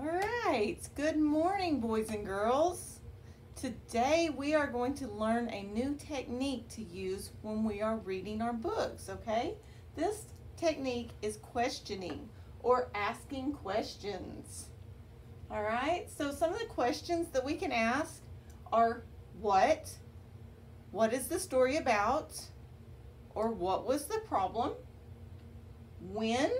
All right, good morning, boys and girls. Today we are going to learn a new technique to use when we are reading our books, okay? This technique is questioning or asking questions. All right, so some of the questions that we can ask are what is the story about, or what was the problem, when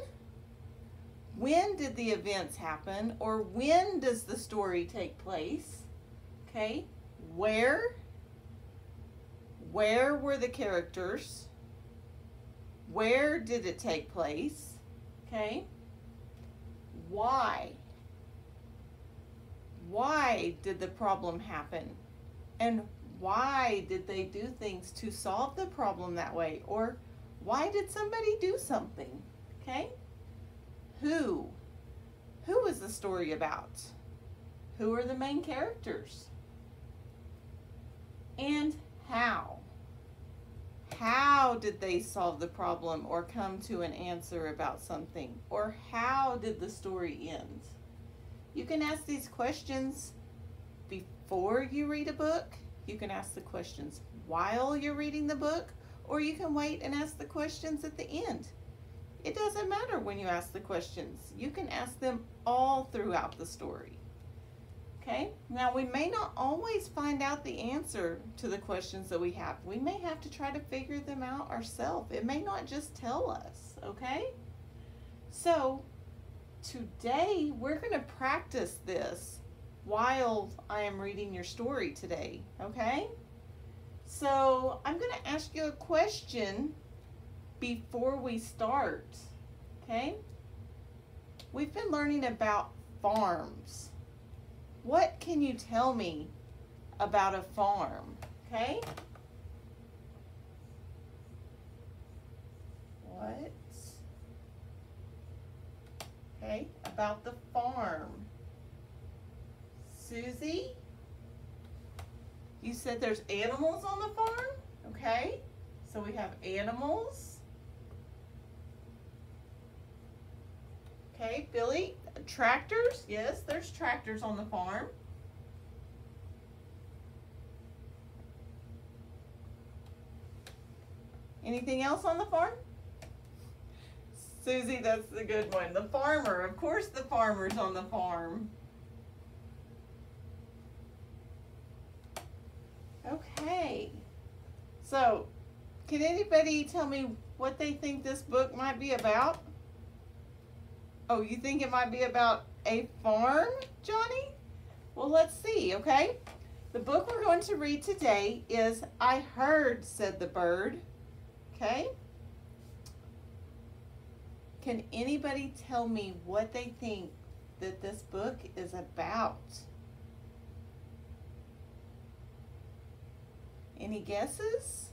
did the events happen, or when does the story take place, okay, where were the characters, where did it take place, okay, why did the problem happen, and why did they do things to solve the problem that way, or why did somebody do something, okay? Who is the story about? Who are the main characters? And how? How did they solve the problem or come to an answer about something? Or how did the story end? You can ask these questions before you read a book. You can ask the questions while you're reading the book, or you can wait and ask the questions at the end. It doesn't matter when you ask the questions. You can ask them all throughout the story. Okay? Now, we may not always find out the answer to the questions that we have. We may have to try to figure them out ourselves. It may not just tell us, okay? So, today we're going to practice this while I am reading your story today, okay? So, I'm going to ask you a question before we start, okay? We've been learning about farms. What can you tell me about a farm, okay? What? Okay, about the farm. Susie? You said there's animals on the farm, okay? So we have animals. Okay, Billy, tractors? Yes, there's tractors on the farm. Anything else on the farm? Susie, that's the good one. The farmer, of course the farmer's on the farm. Okay, so can anybody tell me what they think this book might be about? Oh, you think it might be about a farm, Johnny? Well, let's see, okay? The book we're going to read today is I Heard, Said the Bird, okay? Can anybody tell me what they think that this book is about? Any guesses?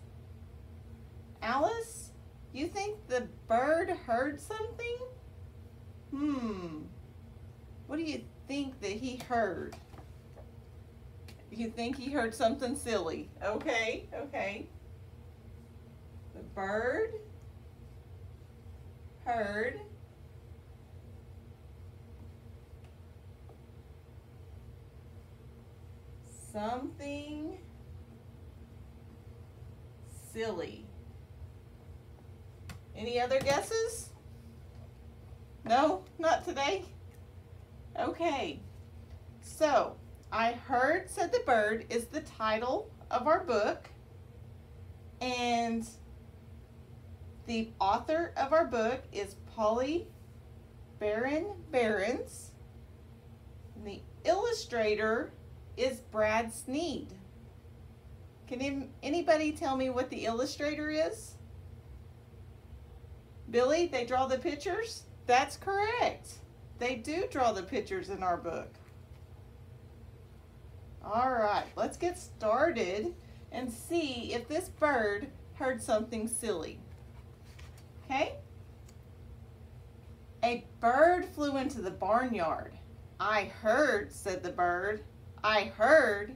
Alice, you think the bird heard something? What do you think that he heard? You think he heard something silly? Okay, okay. The bird heard something silly. Any other guesses? No, not today? Okay, so I Heard, Said the Bird is the title of our book, and the author of our book is Polly Baron Behrens, and the illustrator is Brad Sneed. Can anybody tell me what the illustrator is? Billy, they draw the pictures? That's correct. They do draw the pictures in our book. All right, let's get started and see if this bird heard something silly. Okay? A bird flew into the barnyard. I heard, said the bird. I heard.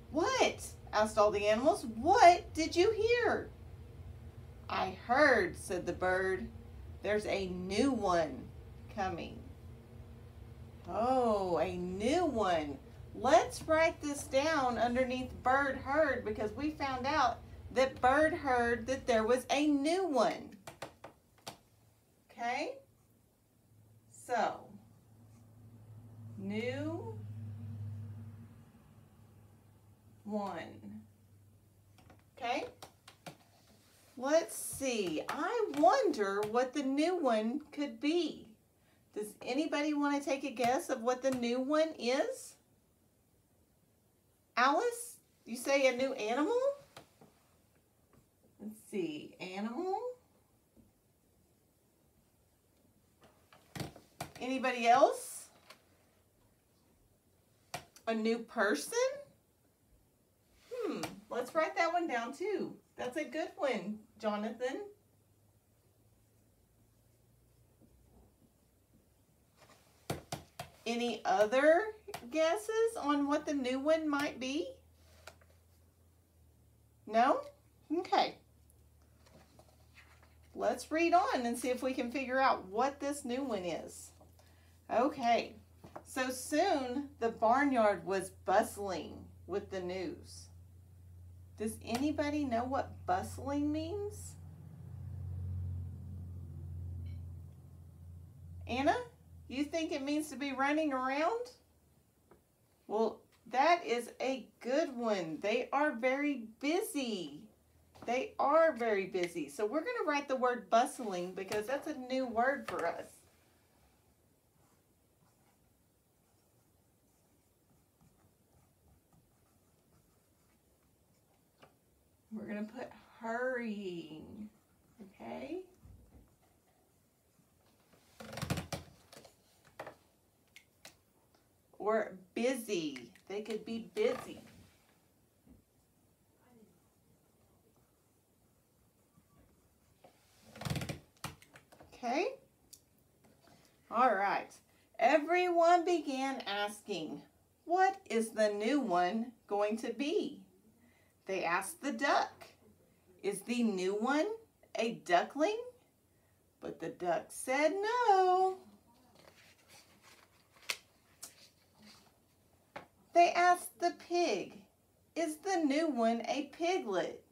What? Asked all the animals. What did you hear? I heard, said the bird. There's a new one coming. Oh, a new one. Let's write this down underneath Bird heard because we found out that Bird heard that there was a new one. Okay? So, new one. Okay? Let's see. I wonder what the new one could be. Does anybody want to take a guess of what the new one is? Alice, you say a new animal? Let's see. Animal. Anybody else? A new person? Let's write that one down too. That's a good one, Jonathan. Any other guesses on what the new one might be? No? Okay. Let's read on and see if we can figure out what this new one is. Okay. So soon the barnyard was bustling with the news. Does anybody know what bustling means? Anna, you think it means to be running around? Well, that is a good one. They are very busy. They are very busy. So we're going to write the word bustling because that's a new word for us. We're going to put hurrying, okay? Or busy. They could be busy. Okay? All right. Everyone began asking, what is the new one going to be? They asked the duck, is the new one a duckling? But the duck said no. They asked the pig, is the new one a piglet?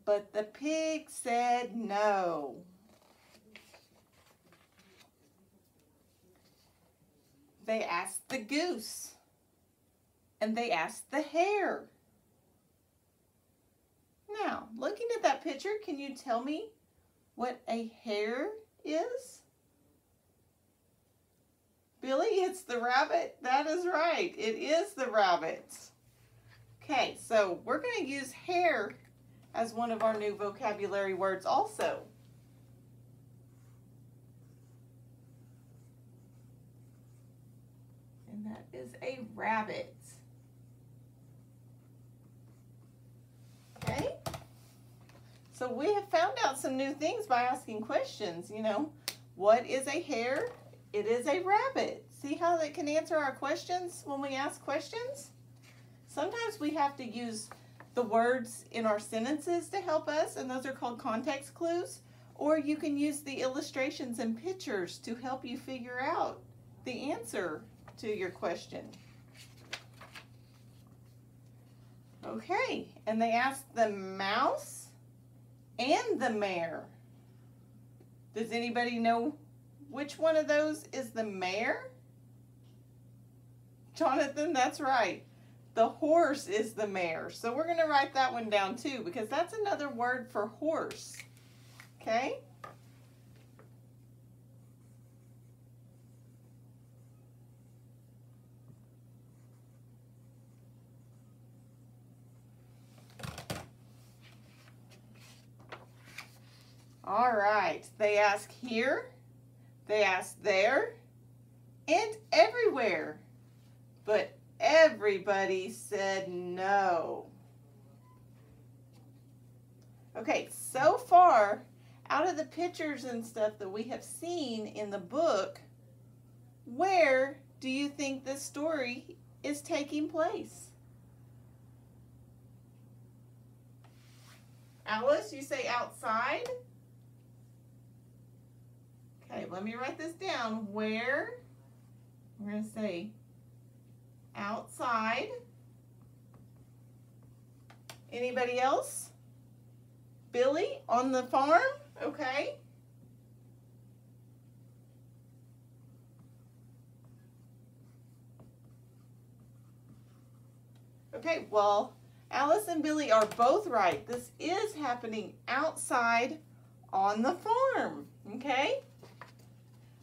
But the pig said no. They asked the goose, and they asked the hare. Now, looking at that picture, can you tell me what a hare is? Billy, it's the rabbit. That is right. It is the rabbit. Okay, so we're going to use hare as one of our new vocabulary words also. And that is a rabbit. Okay? So we have found out some new things by asking questions. You know, what is a hare? It is a rabbit. See how they can answer our questions when we ask questions? Sometimes we have to use the words in our sentences to help us, and those are called context clues. Or you can use the illustrations and pictures to help you figure out the answer to your question. Okay, and they asked the mouse and the mare. Does anybody know which one of those is the mare? Jonathan, that's right. The horse is the mare. So we're going to write that one down too because that's another word for horse. Okay? All right. They ask here, they ask there, and everywhere. But everybody said no. Okay, so far, out of the pictures and stuff that we have seen in the book, where do you think this story is taking place? Alice, you say outside? Okay, let me write this down. Where We're going to say outside. Anybody else? Billy on the farm? Okay. Okay, well, Alice and Billy are both right. This is happening outside on the farm. Okay?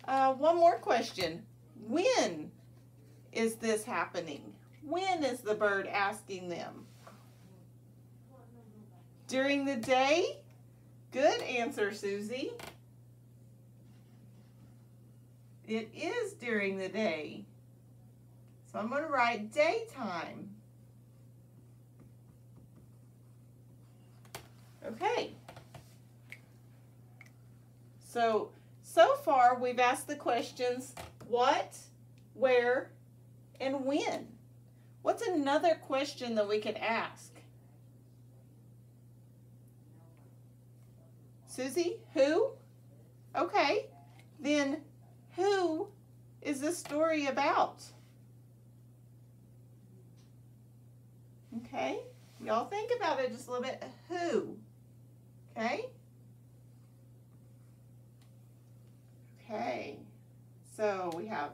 One more question. When is this happening? When is the bird asking them? During the day? Good answer, Susie. It is during the day. So I'm going to write daytime. Okay. So far we've asked the questions what, where, and when. What's another question that we could ask? Susie, who? Okay, then who is this story about? Okay, y'all think about it just a little bit. Who? Okay? Okay, so we have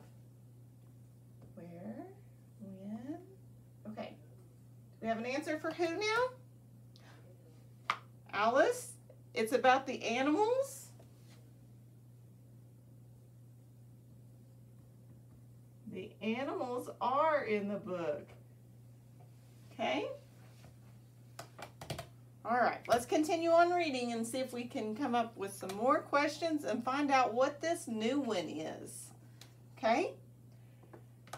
where, when, okay. Do we have an answer for who now? Alice, it's about the animals. The animals are in the book. Okay? All right, let's continue on reading and see if we can come up with some more questions and find out what this new one is. Okay?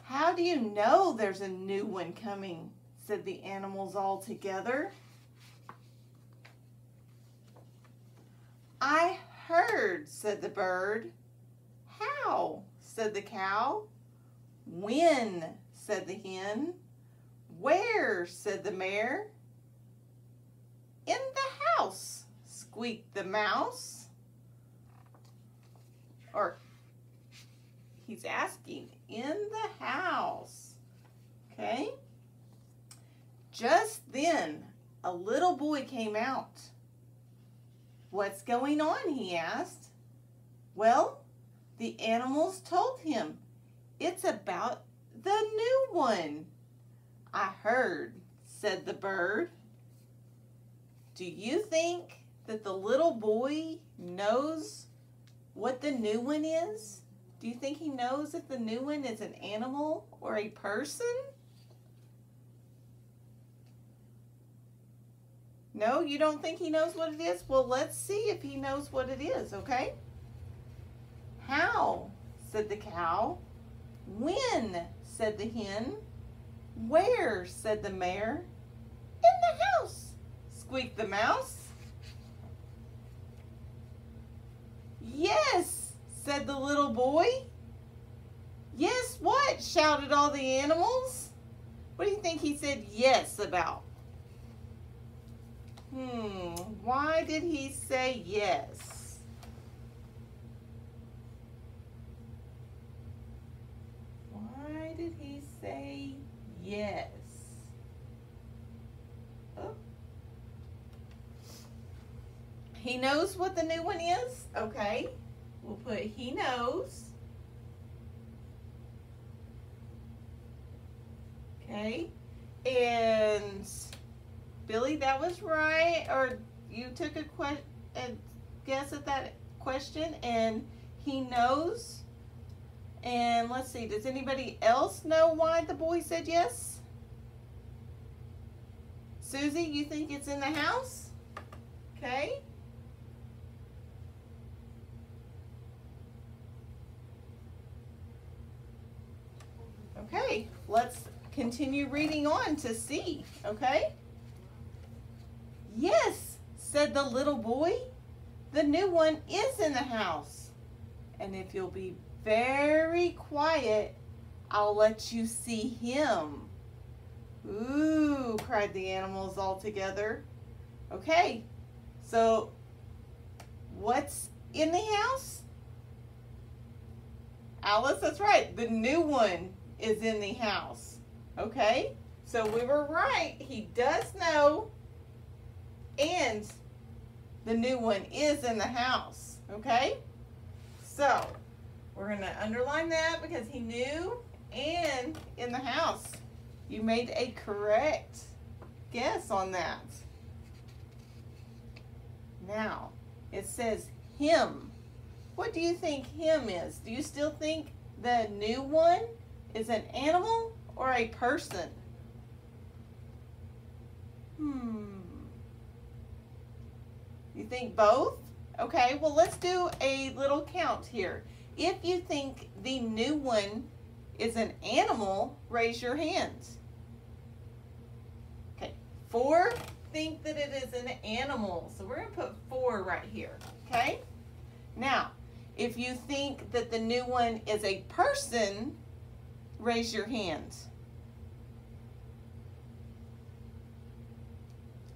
How do you know there's a new one coming? Said the animals all together. I heard, said the bird. How? Said the cow. When? Said the hen. Where? Said the mare. In the house, squeaked the mouse. Or, he's asking, in the house. Okay? Just then, a little boy came out. What's going on? He asked. Well, the animals told him. It's about the new one. I heard, said the bird. Do you think that the little boy knows what the new one is? Do you think he knows if the new one is an animal or a person? No, you don't think he knows what it is? Well, let's see if he knows what it is, okay? How? Said the cow. When? Said the hen. Where? Said the mare. In the house, squeaked the mouse. Yes, said the little boy. Yes, what? Shouted all the animals. What do you think he said yes about? Why did he say yes? Why did he say yes? Oh. He knows what the new one is? Okay. We'll put he knows. Okay. And Billy, that was right. Or you took a guess at that question, and he knows. And let's see, does anybody else know why the boy said yes? Susie, you think it's in the house? Okay. Okay, let's continue reading on to see, okay? Yes, said the little boy. The new one is in the house. And if you'll be very quiet, I'll let you see him. Ooh, cried the animals all together. Okay, so what's in the house? Alice, that's right. The new one is in the house. Okay? So we were right. He does know. And the new one is in the house. Okay? So we're going to underline that because he knew and in the house. You made a correct guess on that. Now, it says him. What do you think him is? Do you still think the new one is an animal or a person? You think both? Okay, well, let's do a little count here. If you think the new one is an animal, raise your hands. Okay, 4 think that it is an animal. So we're going to put 4 right here. Okay? Now, if you think that the new one is a person, raise your hands.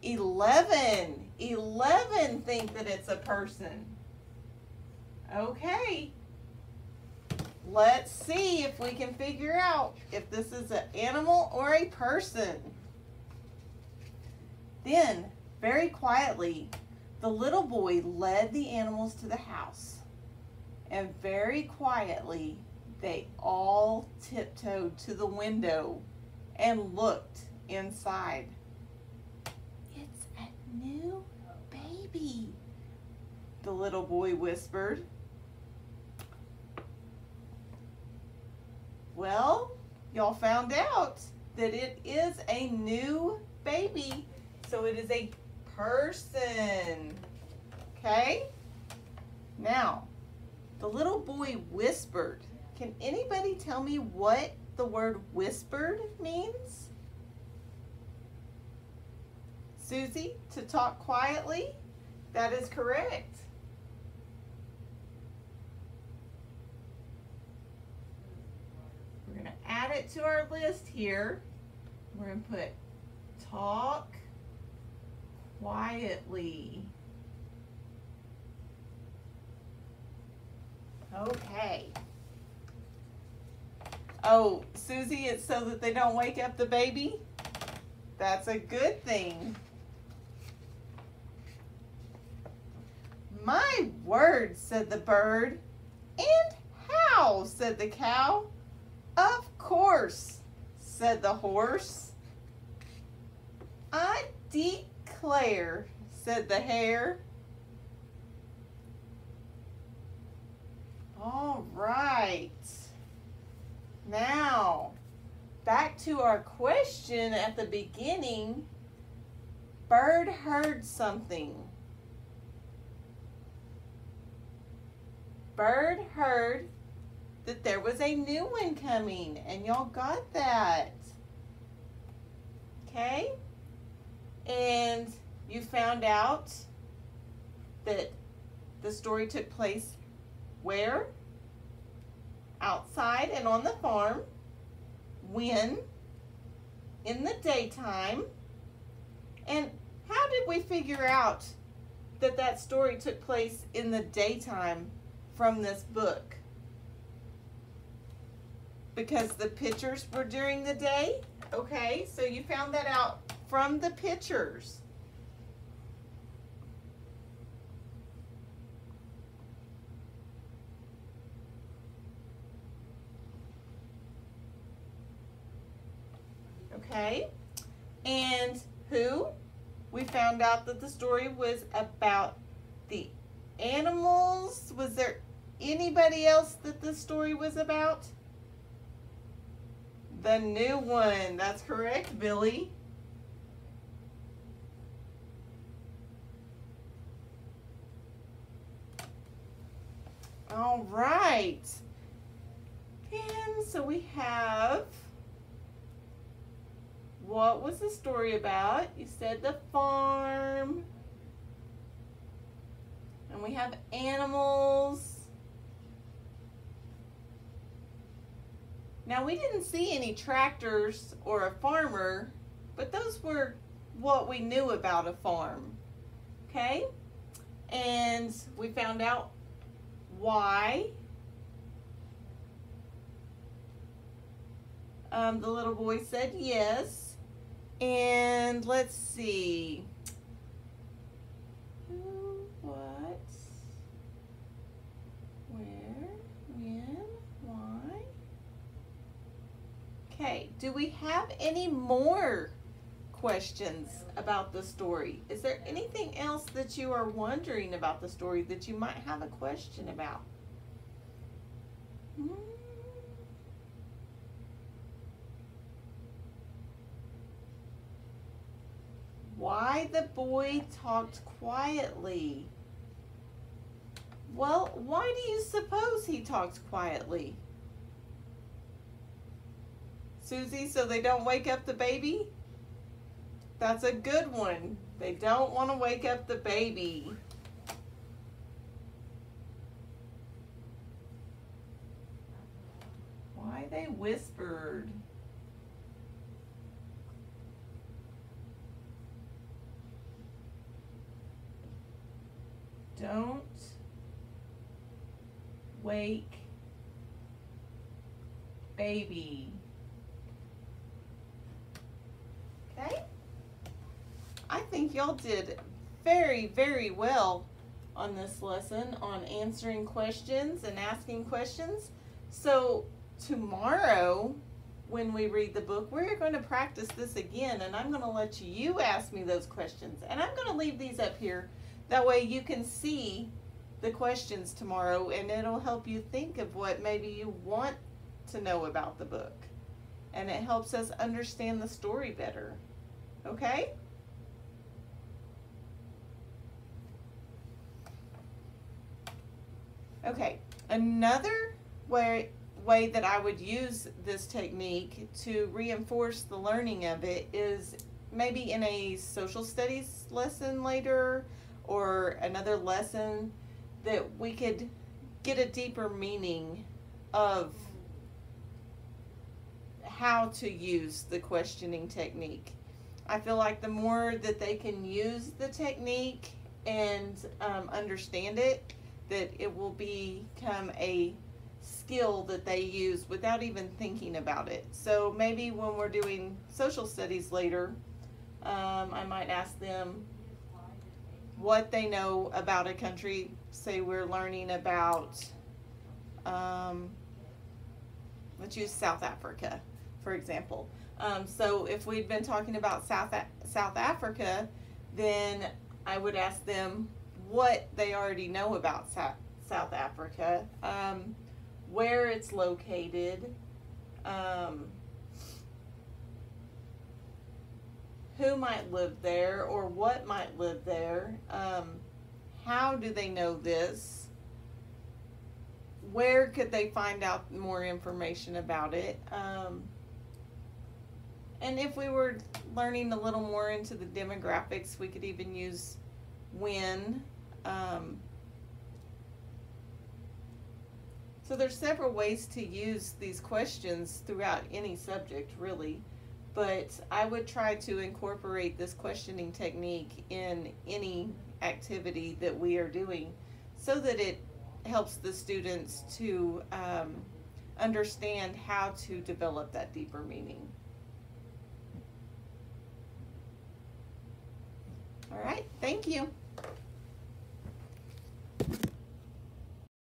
11 think that it's a person. Okay. Let's see if we can figure out if this is an animal or a person. Then, very quietly, the little boy led the animals to the house. And very quietly, they all tiptoed to the window and looked inside. It's a new baby, the little boy whispered. Well, y'all found out that it is a new baby. So it is a person. Okay? Now, the little boy whispered. Can anybody tell me what the word whispered means? Susie, to talk quietly? That is correct. We're going to add it to our list here. We're going to put talk quietly. Okay. Oh, Susie, it's so that they don't wake up the baby? That's a good thing. My word, said the bird. And how, said the cow. Of course, said the horse. I declare, said the hare. All right. Now, back to our question at the beginning. Bird heard something. Bird heard that there was a new one coming, and y'all got that. Okay? And you found out that the story took place where? Outside and on the farm. When? In the daytime. And how did we figure out that that story took place in the daytime from this book? Because the pictures were during the day? Okay, so you found that out from the pictures. Okay, and who? We found out that the story was about the animals. Was there anybody else that the story was about? The new one. That's correct, Billy. All right. And so we have, what was the story about? You said the farm. And we have animals. Now, we didn't see any tractors or a farmer, but those were what we knew about a farm. Okay? And we found out why The little boy said yes. And let's see. Who, what, where, when, why? Okay, do we have any more questions about the story? Is there anything else that you are wondering about the story that you might have a question about? Why the boy talked quietly? Well, why do you suppose he talked quietly? Susie, so they don't wake up the baby? That's a good one. They don't want to wake up the baby. Why they whispered? Don't wake baby. Okay? I think y'all did very, very well on this lesson on answering questions and asking questions. So tomorrow, when we read the book, we're going to practice this again, and I'm going to let you ask me those questions. And I'm going to leave these up here. That way you can see the questions tomorrow, and it'll help you think of what maybe you want to know about the book. And it helps us understand the story better. Okay? Okay, another way that I would use this technique to reinforce the learning of it is maybe in a social studies lesson later, or another lesson, that we could get a deeper meaning of how to use the questioning technique. I feel like the more that they can use the technique and understand it, that it will become a skill that they use without even thinking about it. So maybe when we're doing social studies later, I might ask them what they know about a country. Say we're learning about, let's use South Africa, for example. So if we'd been talking about South Africa, then I would ask them what they already know about South Africa, where it's located, who might live there or what might live there, how do they know this, where could they find out more information about it, and if we were learning a little more into the demographics, we could even use when. So there's several ways to use these questions throughout any subject, really. But I would try to incorporate this questioning technique in any activity that we are doing so that it helps the students to understand how to develop that deeper meaning. All right, thank you.